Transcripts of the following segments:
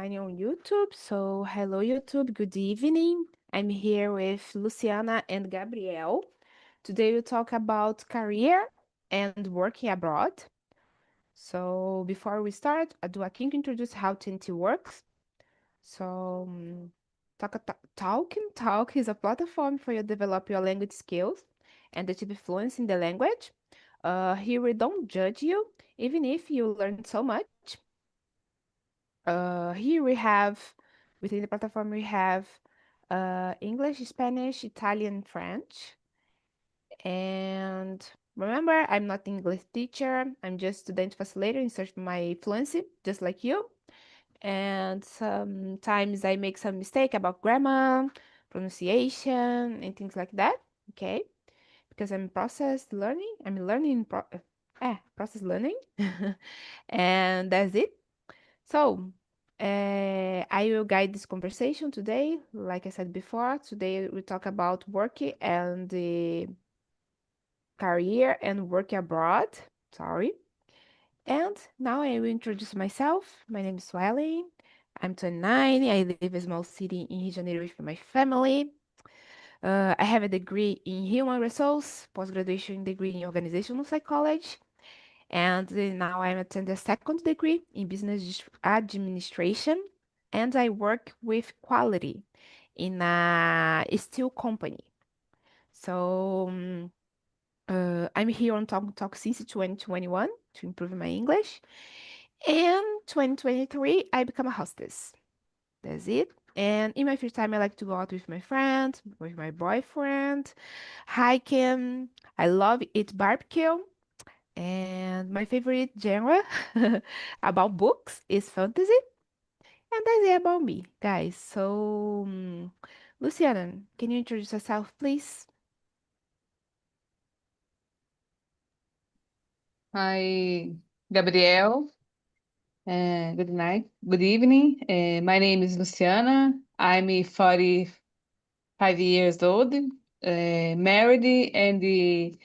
joining on YouTube. So, hello, YouTube. Good evening. I'm here with Luciana and Gabriel. Today, we'll talk about career and working abroad. So, before we start, I do a quick introduce how TNT works. So, Talking Talk is a platform for you to develop your language skills and achieve fluency in the language. Here, we don't judge you, even if you learn so much. Here we have, within the platform, we have English, Spanish, Italian, French. And remember, I'm not English teacher. I'm just student facilitator in search of my fluency, just like you. And sometimes I make some mistake about grammar, pronunciation, and things like that. Okay, because I'm process learning. I'm learning process learning, and that's it. So, I will guide this conversation today. Like I said before, today we talk about work and the career and work abroad. Sorry. And now I will introduce myself. My name is Swelly. I'm 29. I live in a small city in Rio de Janeiro with my family. I have a degree in human resource, post-graduation degree in organizational psychology, and now I'm attending a second degree in business administration, and I work with quality in a steel company. So I'm here on Talk Talk since 2021 to improve my English. And 2023, I become a hostess. That's it. And in my free time, I like to go out with my friends, with my boyfriend, hiking. I love eat barbecue. And my favorite genre about books is fantasy. And that's it about me, guys. So, Luciana, can you introduce yourself, please? Hi, Gabriel. Good night. Good evening. My name is Luciana. I'm 45 years old, married, and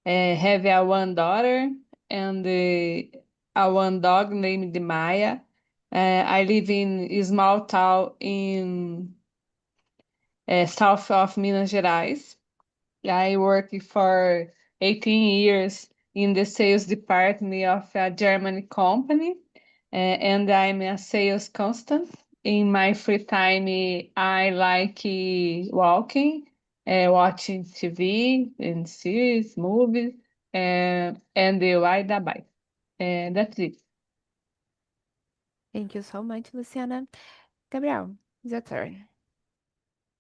have a one daughter and a one dog named Maya. I live in a small town in south of Minas Gerais. I worked for 18 years in the sales department of a German company, and I'm a sales constant. In my free time, I like walking, watching TV and series, movies, and ride a bike. And that's it. Thank you so much, Luciana. Gabriel, it's your turn.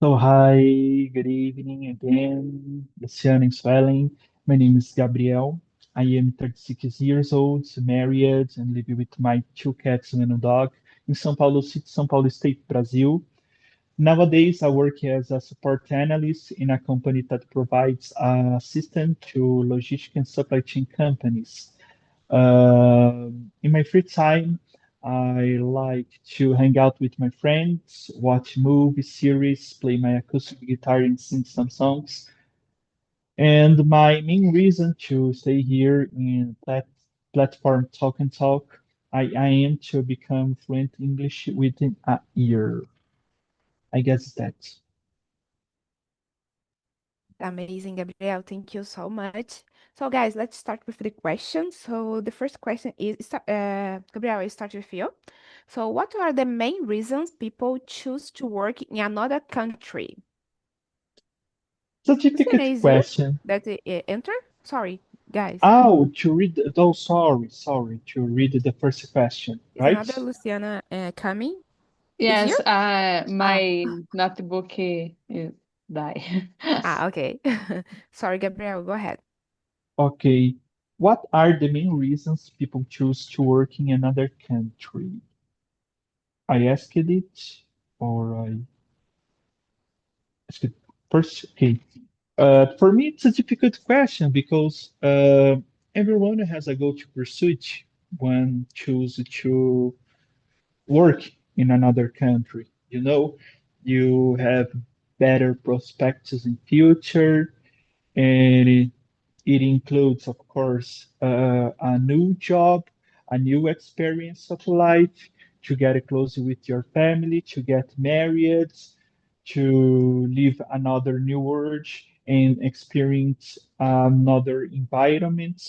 So hi, good evening again. Luciano Swelling. My name is Gabriel. I am 36 years old, married, and live with my two cats and a dog in São Paulo City, São Paulo State, Brazil. Nowadays, I work as a support analyst in a company that provides assistance to logistic and supply chain companies. In my free time, I like to hang out with my friends, watch movies, series, play my acoustic guitar, and sing some songs. And my main reason to stay here in platform Talk and Talk, I aim to become fluent English within a year. I guess that. Amazing, Gabriel. Thank you so much. So, guys, let's start with the questions. So, the first question is, Gabriel, I start with you. So, what are the main reasons people choose to work in another country? It's a Luciana, difficult is you question. that enter? Sorry, guys. Oh, to read. Oh, sorry. To read the first question, Is right? another Luciana coming? Is you? Yes, Ah, my notebook is die. okay. Sorry, Gabriel, go ahead. Okay. What are the main reasons people choose to work in another country? I asked it, or I asked it first. Okay. For me, it's a difficult question because everyone has a goal to pursue it when choose to work in another country. You have better prospects in future, and it includes, of course, a new job, a new experience of life, to get close with your family, to get married, to live another new world and experience another environment.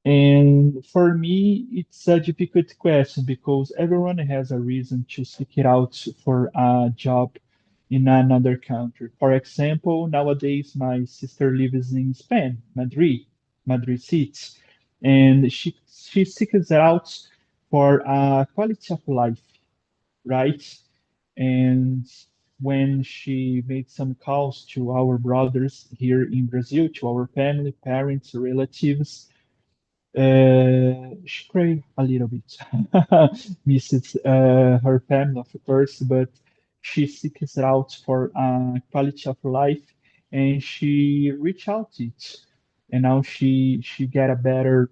And for me, it's a difficult question because everyone has a reason to seek it out for a job in another country. For example, nowadays my sister lives in Spain, Madrid city, and she seeks out for a quality of life, right? And when she made some calls to our brothers here in Brazil, to our family, parents, relatives, she cried a little bit. Misses her family, of course, but she seeks out for a quality of life, and she reached out it, and now she get a better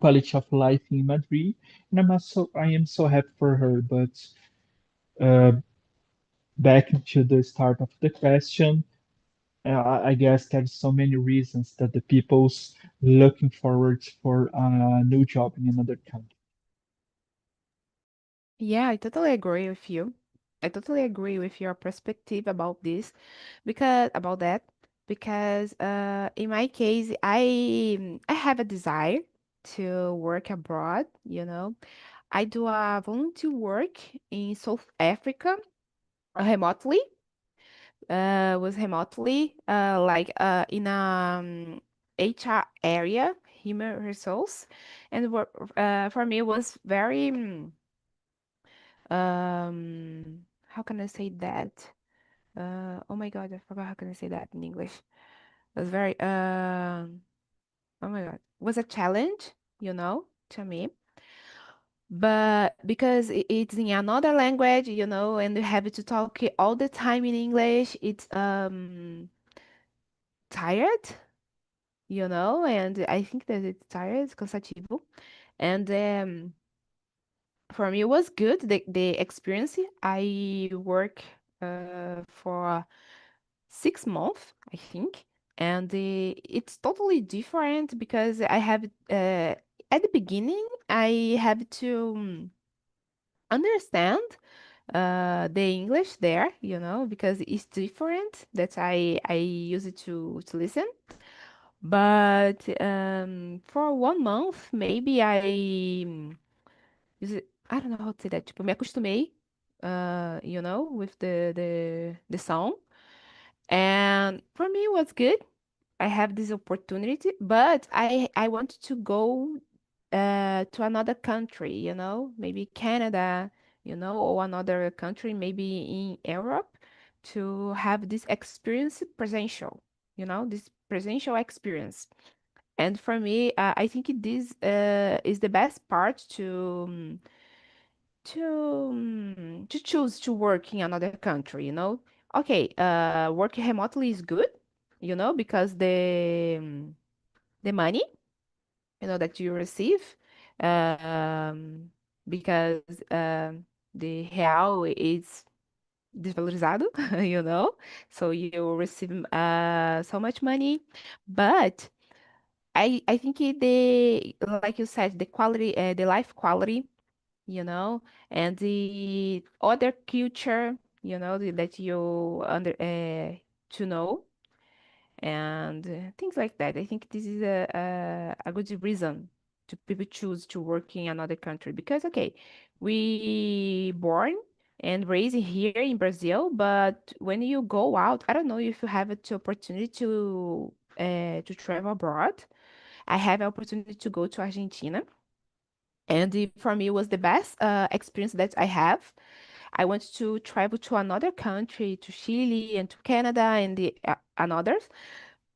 quality of life in Madrid, and I am so happy for her. But uh, back to the start of the question, I guess there's so many reasons that the people's looking forward for a new job in another country. Yeah, I totally agree with you. I totally agree with your perspective about this about that because in my case I have a desire to work abroad, you know. I do a volunteer work in South Africa remotely. Was remotely like in a HR area, human resource, and for me it was very how can I say that? Oh my God, I forgot how can I say that in English. It was very oh my God, was a challenge, you know, to me. But because it's in another language, you know, and you have to talk it all the time in English, it's tired, you know, and I think that it's tired, it's cansativo. And for me, it was good, the experience. I work for 6 months, I think, and it's totally different because I have at the beginning I have to understand the English there, you know, because it's different that I use it to listen. But for 1 month, maybe I don't know how to say that. Tipo, me acostumei, you know, with the song. And for me, it was good. I have this opportunity, but I want to go to another country, you know, maybe Canada, you know, or another country, maybe in Europe, to have this experience presential, you know, this presential experience. And for me, I think this is the best part to choose to work in another country, you know. Okay, working remotely is good, you know, because the money, you know, that you receive, um, because the real is desvalorizado, you know, so you receive so much money, but I think the like you said, the quality, the life quality, you know, and the other culture, you know, that you under to know and things like that. I think this is a good reason to people choose to work in another country because okay, we born and raised here in Brazil, but when you go out, I don't know if you have the opportunity to travel abroad. I have an opportunity to go to Argentina, and for me, it was the best experience that I have. I want to travel to another country, to Chile and to Canada and and others.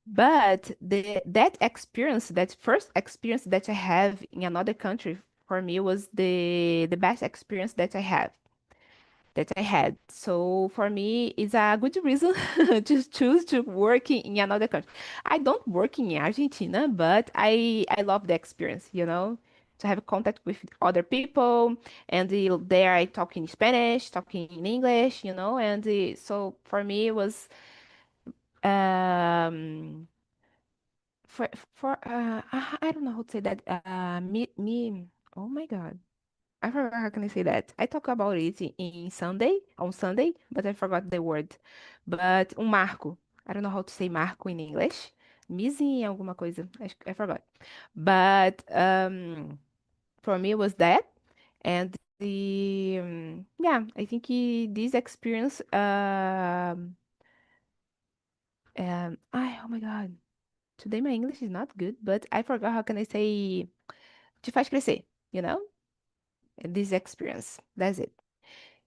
But that experience, that first experience that I have in another country, for me was the best experience that I had. So for me, it's a good reason to choose to work in another country. I don't work in Argentina, but I love the experience, you know, to have contact with other people, and there I talk in Spanish, talking in English, you know, and so for me it was um for I don't know how to say that me oh my God. I forgot how can I say that. I talk about it in Sunday, on Sunday, but I forgot the word. But marco. I don't know how to say marco in English. Missing alguma coisa. I forgot. But for me it was that. And yeah, I think this experience oh my God. Today my English is not good, but I forgot how can I say te faz crescer, you know? This experience. That's it.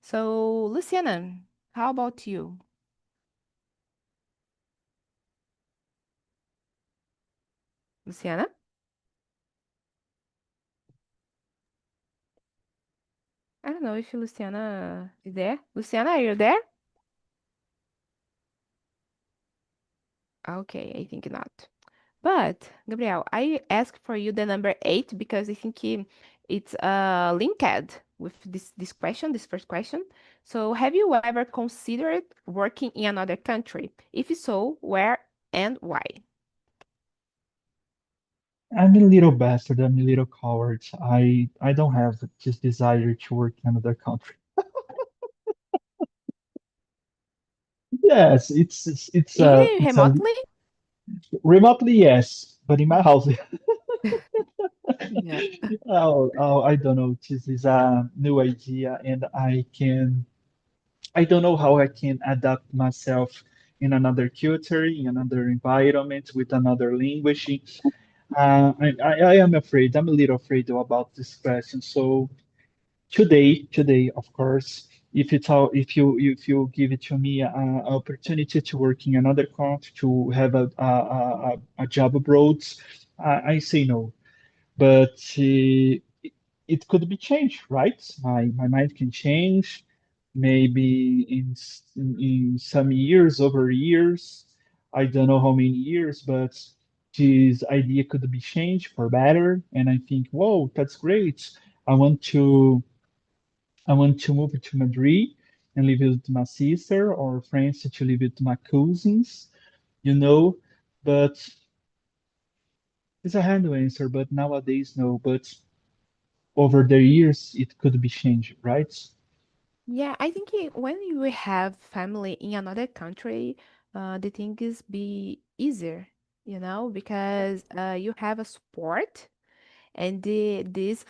So, Luciana, how about you? Luciana? I don't know if Luciana is there. Luciana, are you there? Okay, I think not. But, Gabriel, I asked for you the number 8 because I think it's linked with this question, this first question. So, have you ever considered working in another country? If so, where and why? I'm a little bastard. I'm a little coward. I don't have this desire to work in another country. Yes, Even it's a remotely? remotely yes, but in my house. Yeah. I don't know. This is a new idea, and I don't know how I can adapt myself in another culture, in another environment, with another language. I am afraid. I'm a little afraid about this question. So today, of course, if you give it to me an opportunity to work in another country, to have a job abroad, I say no. But it could be changed, right? My mind can change, maybe in some years, over years. I don't know how many years, but this idea could be changed for better. And I think, whoa, that's great. I want to I want to move to Madrid and live with my sister, or France to live with my cousins, you know. But it's a hard answer. But nowadays, no. But over the years it could be changed, right? Yeah, I think when you have family in another country, the thing is be easier, because you have a support and this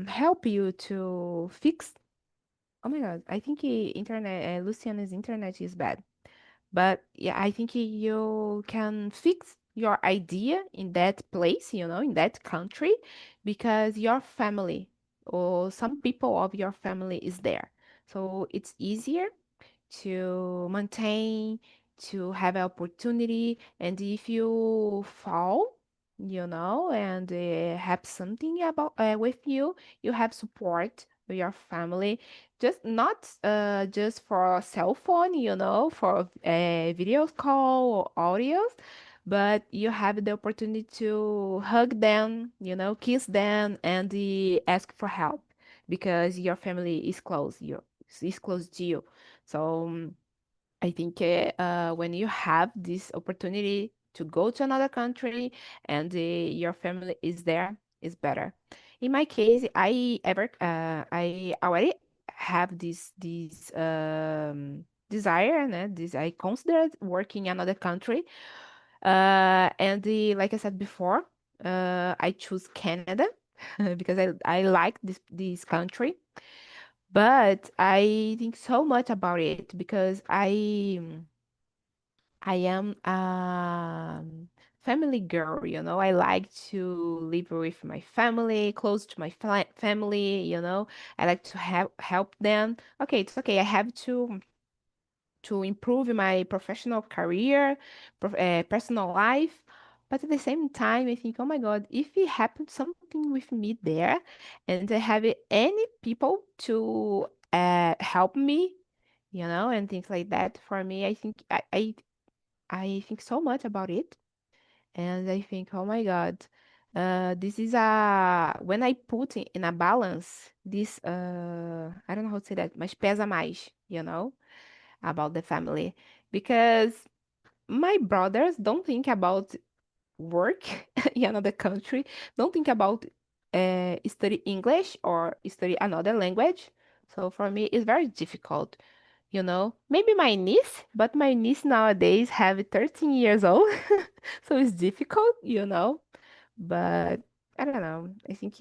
help you to fix. Oh my God, I think Luciana's internet is bad. But yeah, I think you can fix your idea in that place, in that country, because your family or some people of your family is there. So it's easier to maintain, to have an opportunity. And if you fall, and have something about with you, you have support with your family. Just not just for cell phone, for video call or audios, but you have the opportunity to hug them, kiss them, and ask for help because your family is close to you. So I think when you have this opportunity to go to another country and your family is there, is better. In my case, I already have this desire, né? This I considered working in another country, and like I said before, I choose Canada because I like this country. But I think so much about it because I am a family girl, I like to live with my family, close to my family, I like to help them. Okay, it's okay. I have to improve my professional career, personal life. But at the same time, I think, oh my God, if it happens something with me there, and I have any people to help me, and things like that, for me, I think I think so much about it, and I think, oh my God, this is when I put in a balance, this I don't know how to say that, mas pesa mais, about the family, because my brothers don't think about work in another country, don't think about study English or study another language. So for me, it's very difficult. Maybe my niece, but my niece nowadays have 13 years old, so it's difficult. But I don't know. I think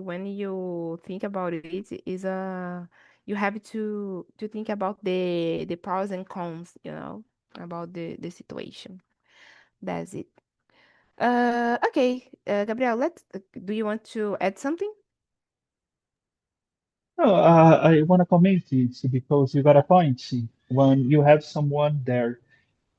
when you think about it, is you have to think about the pros and cons, about the situation. That's it. Okay, Gabriel, do you want to add something? No, I want to comment it because you got a point. When you have someone there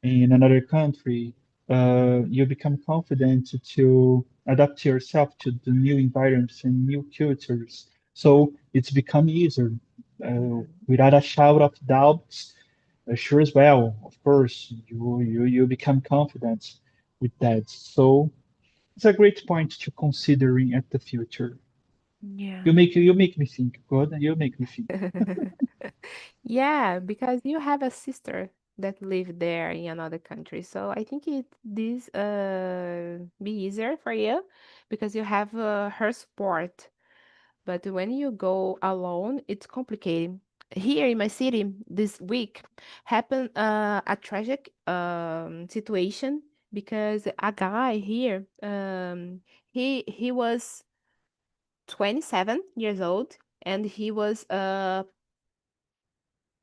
in another country, you become confident to adapt yourself to the new environments and new cultures. So it's become easier Mhm. without a shout of doubts. Sure as well, of course, you become confident with that. So it's a great point to considering at the future. Yeah. You make me think, God, you make me think. Yeah, because you have a sister that live there in another country. So I think this be easier for you because you have her support. But when you go alone, it's complicated. Here in my city this week happened a tragic situation because a guy here he was 27 years old and he was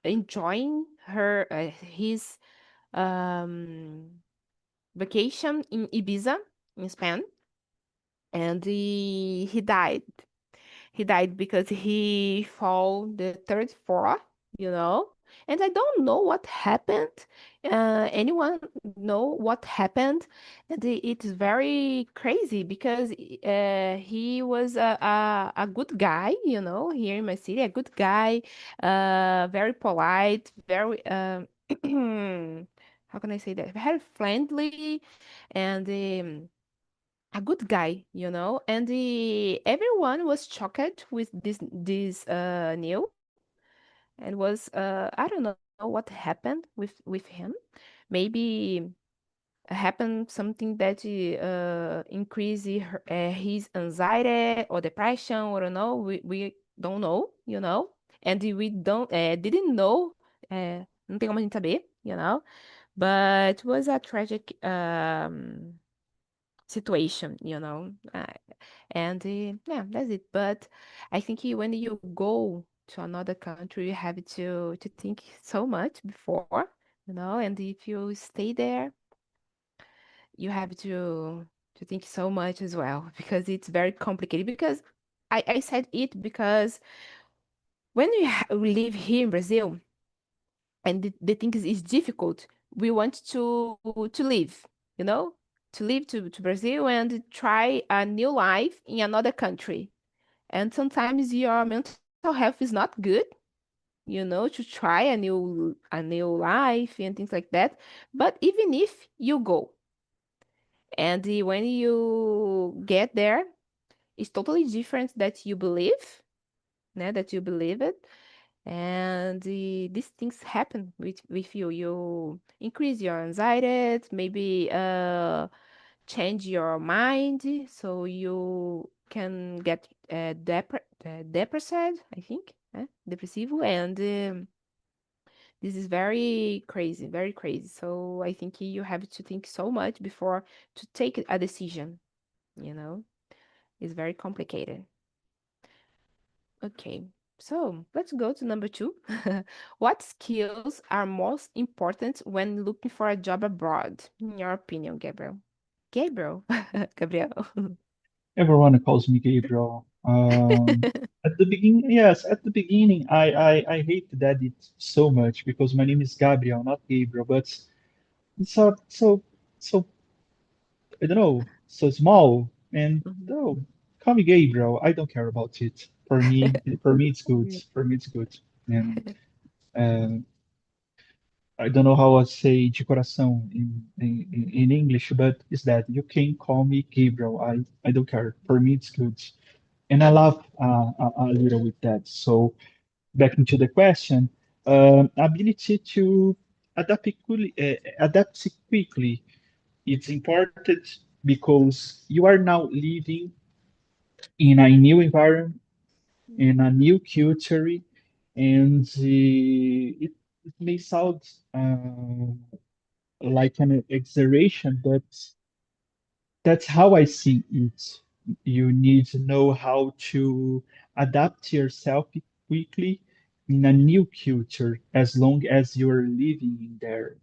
enjoying his um, vacation in Ibiza in Spain, and he died. He died because he fall the third floor, you know. And I don't know what happened. Anyone know what happened? And it's very crazy because he was a good guy, here in my city, a good guy, very polite, very how can I say that? Very friendly, and a good guy, and everyone was shocked with this news and was I don't know what happened with him. Maybe happened something that increased his anxiety or depression. I don't know. We don't know, and we don't didn't know. Não tem como a gente saber. But it was a tragic situation. And yeah, that's it. But I think when you go to another country, you have to think so much before. And if you stay there, you have to think so much as well because it's very complicated. Because I said it because when we live here in Brazil and the thing is difficult, we want to live, you know, to live to Brazil and try a new life in another country. And sometimes your mental health is not good, to try a new life and things like that. But even if you go and when you get there, it's totally different that you believe, that you believe it. And these things happen with you. You increase your anxiety, maybe change your mind, so you can get depressed, I think, depressivo, and this is very crazy, very crazy. So I think you have to think so much before to take a decision. You know, it's very complicated. Okay, so let's go to number two. What skills are most important when looking for a job abroad, in your opinion, Gabriel? Gabriel, Gabriel. Everyone calls me Gabriel. At the beginning, yes, at the beginning, I hated that it so much because my name is Gabriel, not Gabriel. But it's so I don't know, so small. And Mhm. no, call me Gabriel. I don't care about it. For me, it's good. For me, it's good. And uh, I don't know how I say de coração in English, but it's that you can call me Gabriel. I don't care. For me, it's good. And I love a little with that. So back into the question, ability to adapt quickly. It's important because you are now living in a new environment, in a new culture, and it may sound like an exaggeration, but that's how I see it. You need to know how to adapt yourself quickly in a new culture as long as you're living in there,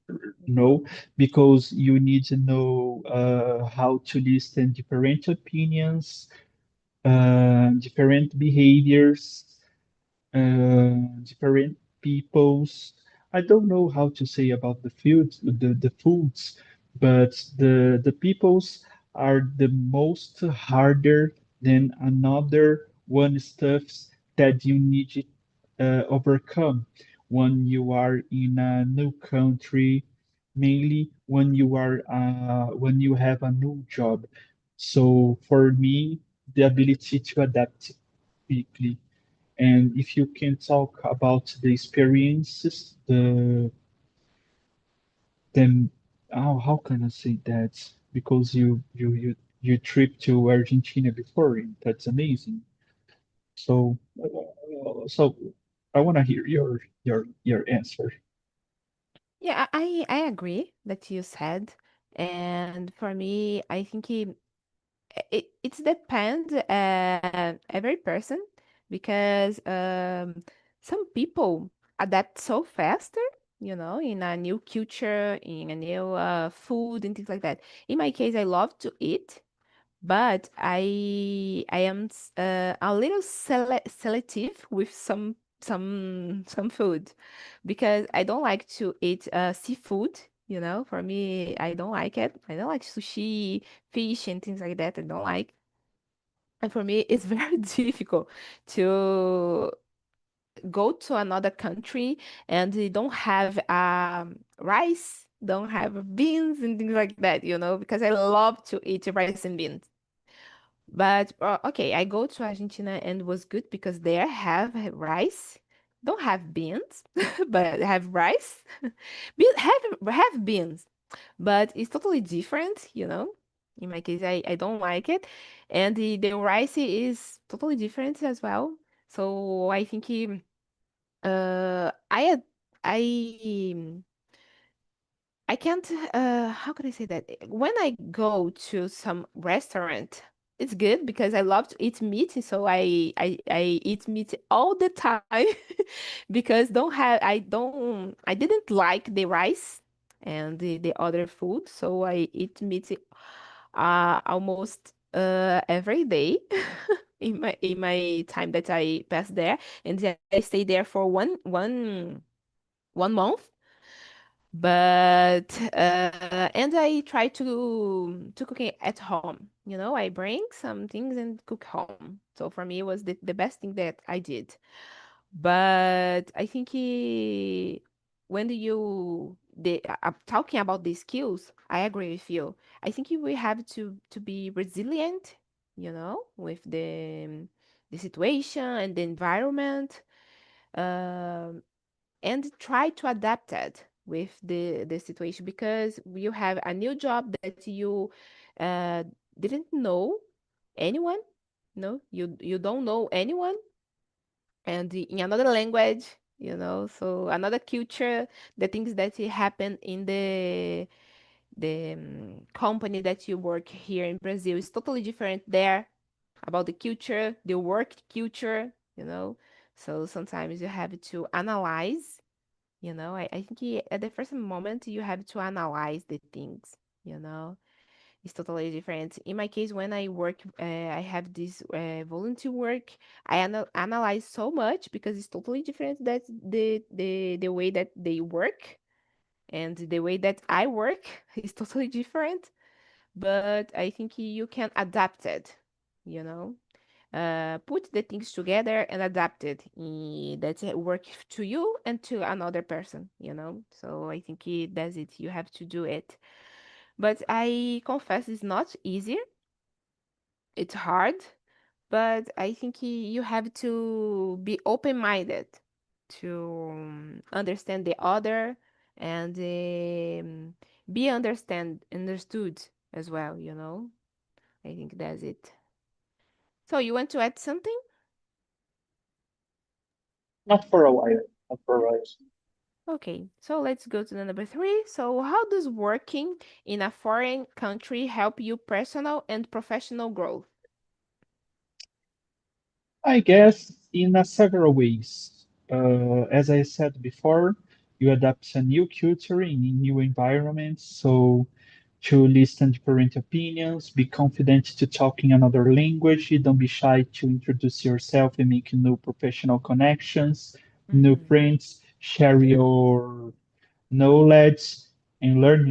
because you need to know how to listen different opinions, different behaviors, different peoples. I don't know how to say about the foods, but the peoples are the most harder than another one stuffs that you need to overcome when you are in a new country, mainly when you have a new job. So for me, the ability to adapt quickly, and if you can talk about the experiences, then how can I say that? Because you trip to Argentina before, and that's amazing. So so I want to hear your answer. Yeah, I agree that you said. And for me, I think it depends every person, because some people adapt so faster, in a new culture, in a new food and things like that. In my case, I love to eat, but I am a little selective with some food, because I don't like to eat seafood. For me, I don't like it. I don't like sushi, fish, and things like that. I don't like. And for me, it's very difficult to go to another country and they don't have rice, don't have beans and things like that, because I love to eat rice and beans. But okay, I go to Argentina and it was good because there have rice, don't have beans, but have rice. Have beans, but it's totally different, In my case, I don't like it, and the rice is totally different as well. So I think I I can't, how can I say that? When I go to some restaurant, it's good because I love to eat meat, so I eat meat all the time because I didn't like the rice and the other food, so I eat meat almost every day in my time that I pass there, and then I stay there for one month. But and I try to cook it at home. I bring some things and cook home. So for me, it was the best thing that I did. But I think when talking about the skills, I agree with you. I think we have to be resilient, with the situation and the environment. Um, and try to adapt it with the situation, because you have a new job that you uh, didn't know anyone. No, you don't know anyone, and in another language, so another culture. The things that happen in the company that you work here in Brazil is totally different there, about the culture, the work culture. So sometimes you have to analyze. I think at the first moment you have to analyze the things, you know. It's totally different. In my case, when I work, I have this volunteer work. I analyze so much because it's totally different that the way that they work and the way that I work is totally different. But I think you can adapt it, you know put the things together and adapt it that work to you and to another person. So I think that's it, you have to do it. But I confess it's not easy, it's hard, but I think you have to be open-minded to understand the other, and be understood as well. I think that's it. So you want to add something? Not for a while. Not for a while. Okay, so let's go to the number three. So how does working in a foreign country help you personal and professional growth? I guess in several ways. As I said before, you adapt to a new culture in a new environment. So to listen different opinions, be confident to talk in another language. Don't be shy to introduce yourself and make new professional connections, new Mm-hmm. friends, share your knowledge, and learn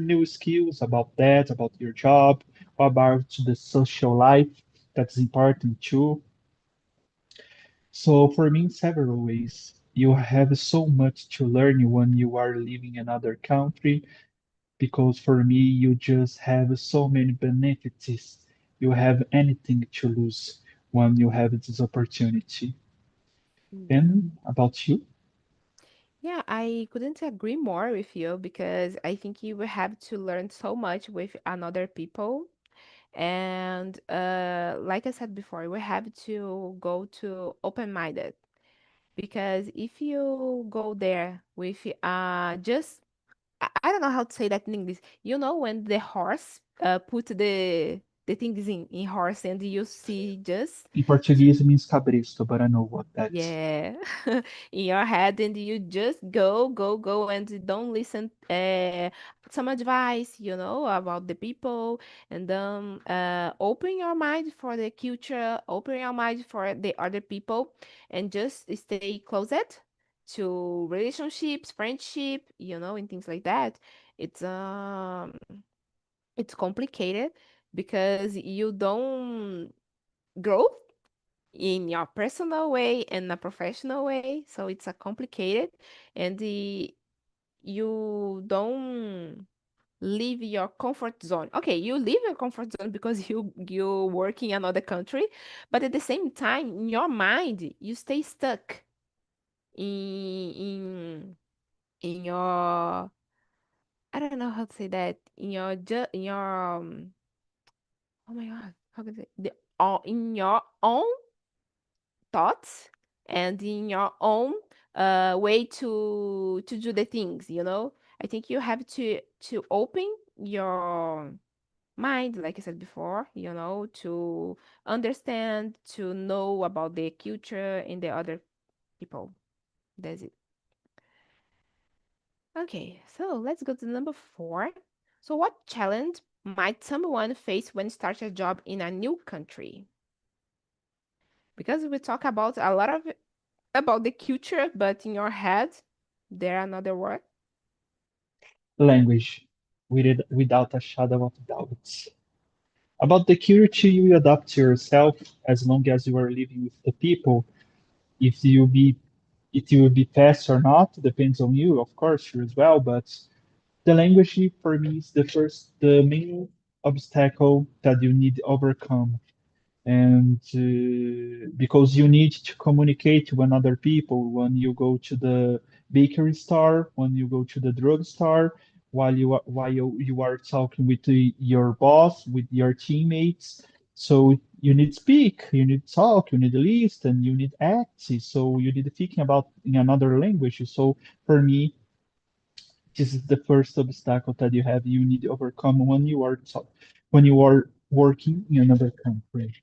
new skills about that, about your job, about the social life. That's important too. So for me, in several ways, you have so much to learn when you are living in another country, because for me, you just have so many benefits. You have anything to lose when you have this opportunity. Yeah. And about you? Yeah, I couldn't agree more with you because I think you will have to learn so much with another people. And like I said before, we have to go to open-minded because if you go there with just I don't know how to say that in English. You know when the horse put the things in horse and you see just In Portuguese, it means cabresto, but I know what that's. yeah, in your head, and you just go, go, go, and you don't listen some advice, about the people, and then open your mind for the culture, open your mind for the other people, and just stay closet to relationships, friendship, and things like that. It's it's complicated because you don't grow in your personal way and a professional way. So it's a complicated and you don't leave your comfort zone. Okay, you leave your comfort zone because you work in another country, but at the same time, in your mind, you stay stuck in in in your I don't know how to say that in your oh my God, how can I say in your own thoughts and in your own way to do the things, I think you have to open your mind, like I said before, to understand, to know about the culture and the other people. That's it. Okay, so let's go to number four. So what challenge might someone face when start a job in a new country? Because we talk about a lot of about the culture, but in your head, there another word. Language, without a shadow of doubts. About the culture, you adapt to yourself as long as you are living with the people. If you be if you will be fast or not depends on you, of course, sure as well. But the language for me is the main obstacle that you need to overcome, and because you need to communicate with other people when you go to the bakery store, when you go to the drugstore, while you are talking with your boss, with your teammates. So you need speak, you need talk, you need listen, you need act. So you need thinking about in another language. So for me, this is the first obstacle that you have. You need to overcome when you are working in another country.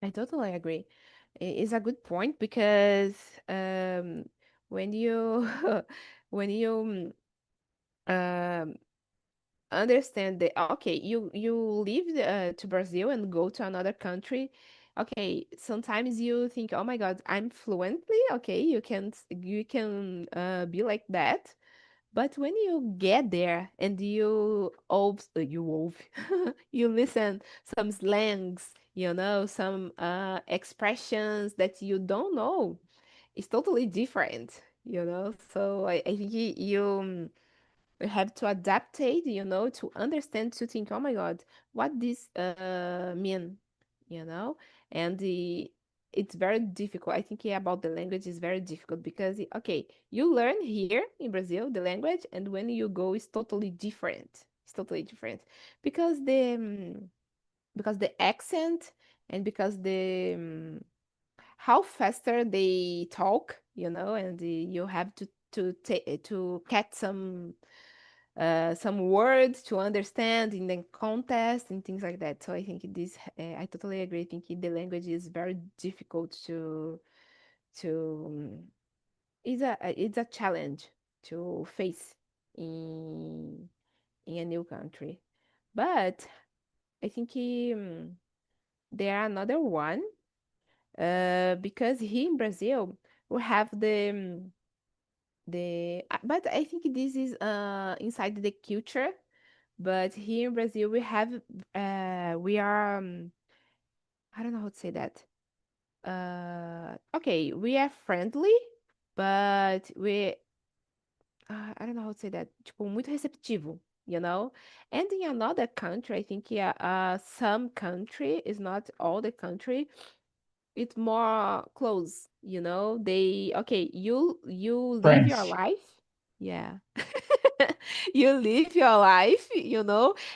I totally agree. It's a good point because when you when you um, understand that okay, you leave to Brazil and go to another country. Okay, sometimes you think, oh my God, I'm fluently okay. You can be like that. But when you get there and you listen some slangs, some expressions that you don't know, it's totally different. So I think you have to adapt it, to understand, to think, oh my God, what this mean, you know? And it's very difficult. I think about the language is very difficult because, okay, you learn here in Brazil the language, and when you go, it's totally different. It's totally different because the accent and because how faster they talk, and you have to catch some words to understand in the context and things like that. So I think I totally agree. I think the language is very difficult to it's a challenge to face in in a new country. But I think there are another one because here in Brazil we have but I think this is inside the culture. But here in Brazil we are I don't know how to say that. Okay, we are friendly, but I don't know how to say that. Tipo, muito receptivo, you know? And in another country, I think, yeah, some country is not all the country. It's more close, okay, you live your France. life. Yeah. You live your life,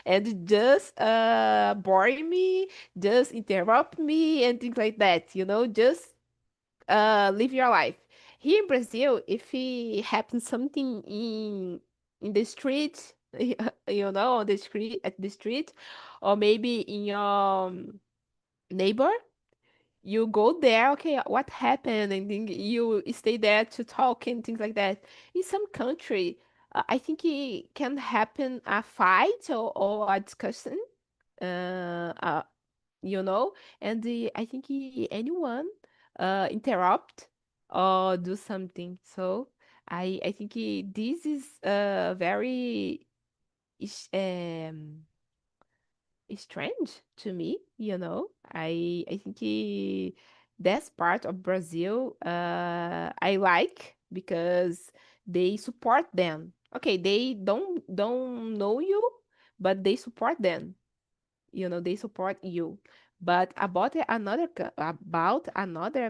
and just bore me, just interrupt me and things like that, just live your life. Here in Brazil, if it happens something in the street, on the street at the street, or maybe in your neighbor, you go there, okay, what happened? And then you stay there to talk and things like that. In some country, I think it can happen a fight or a discussion, uh, uh, you know, and I think anyone interrupt or do something. So I think this is very is- um, strange to me. I think that's part of Brazil I like because they support them. Okay, they don't know you, but they support them. They support you. But about another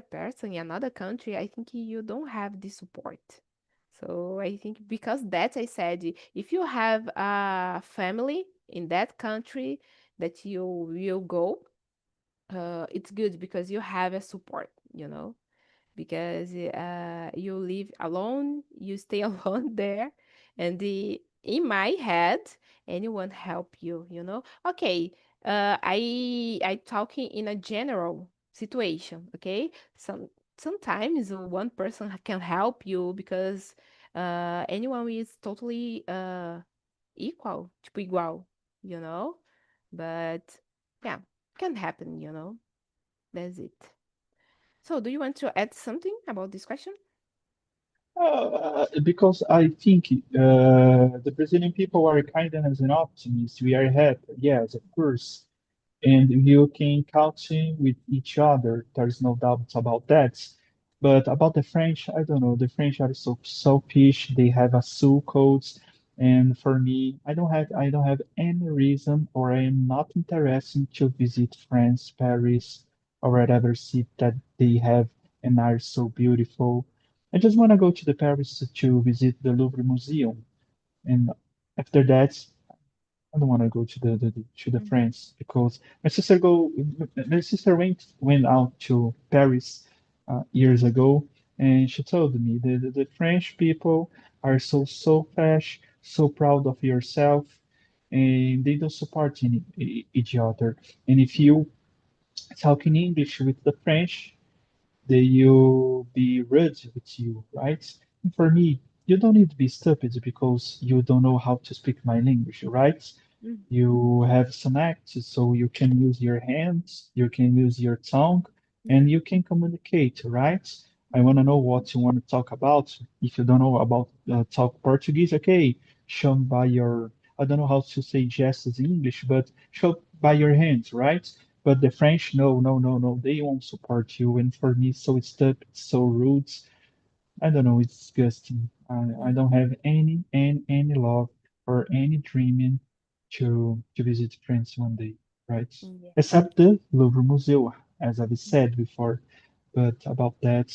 person in another country, I think you don't have this support. So I think because that I said, if you have a family in that country that you will go, it's good because you have a support, because you live alone, you stay alone there, and in my head, anyone help you, Okay, I talking in a general situation, okay? Sometimes one person can help you because anyone is totally equal, tipo igual, you know? But yeah, can happen, That's it. So, do you want to add something about this question? Because I think the Brazilian people are kindness and optimists. We are happy, yes, of course, and you can count with each other. There's no doubt about that. But about the French, I don't know. The French are so selfish. They have a soul codes, and for me, I don't have any reason, or I am not interested to visit France, Paris, or whatever city that they have and are so beautiful. I just want to go to the Paris to visit the Louvre Museum, and after that, I don't want to go to the Mm-hmm. France because my sister went out to Paris years ago, and she told me the French people are so fresh, so proud of yourself, and they don't support each other. And if Yeah. you talk in English with the French, they will be rude with you, right? And for me, you don't need to be stupid because you don't know how to speak my language, right? Mm-hmm. You have some acts, so you can use your hands, you can use your tongue, Yeah. and you can communicate, right? I want to Mm-hmm. know what you want to talk about. If you don't know about talk Portuguese, okay, show me by your, I don't know how to say gestures in English, but show by your hands, right? But the French, no, no, no, no, they won't support you. And for me, so it's tough, it's so rude. I don't know, it's disgusting. I Mm-hmm. don't have any love or any dreaming to visit France one day, right? Yeah. Except the Louvre Museum, as I've said before. But about that,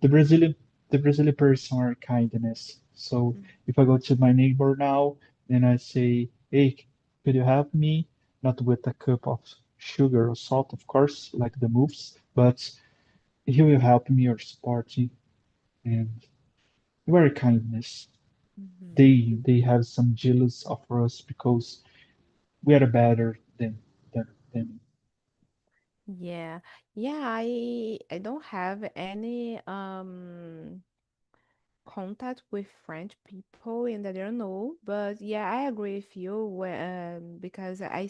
the Brazilian the Brazilian person are kindness. So Mm-hmm. if I go to my neighbor now and I say, "Hey, Could you help me? Not with a cup of sugar or salt, of course, like the moves, but he will help me or support me and very kindness. Mhm. They have some jealous of us because we are better than them. Yeah. Yeah, I don't have any contact with French people and I don't know, but yeah, I agree with you because I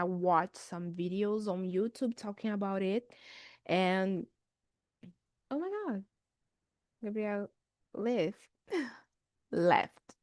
watch some videos on YouTube talking about it, and oh my God, Gabriel left, left.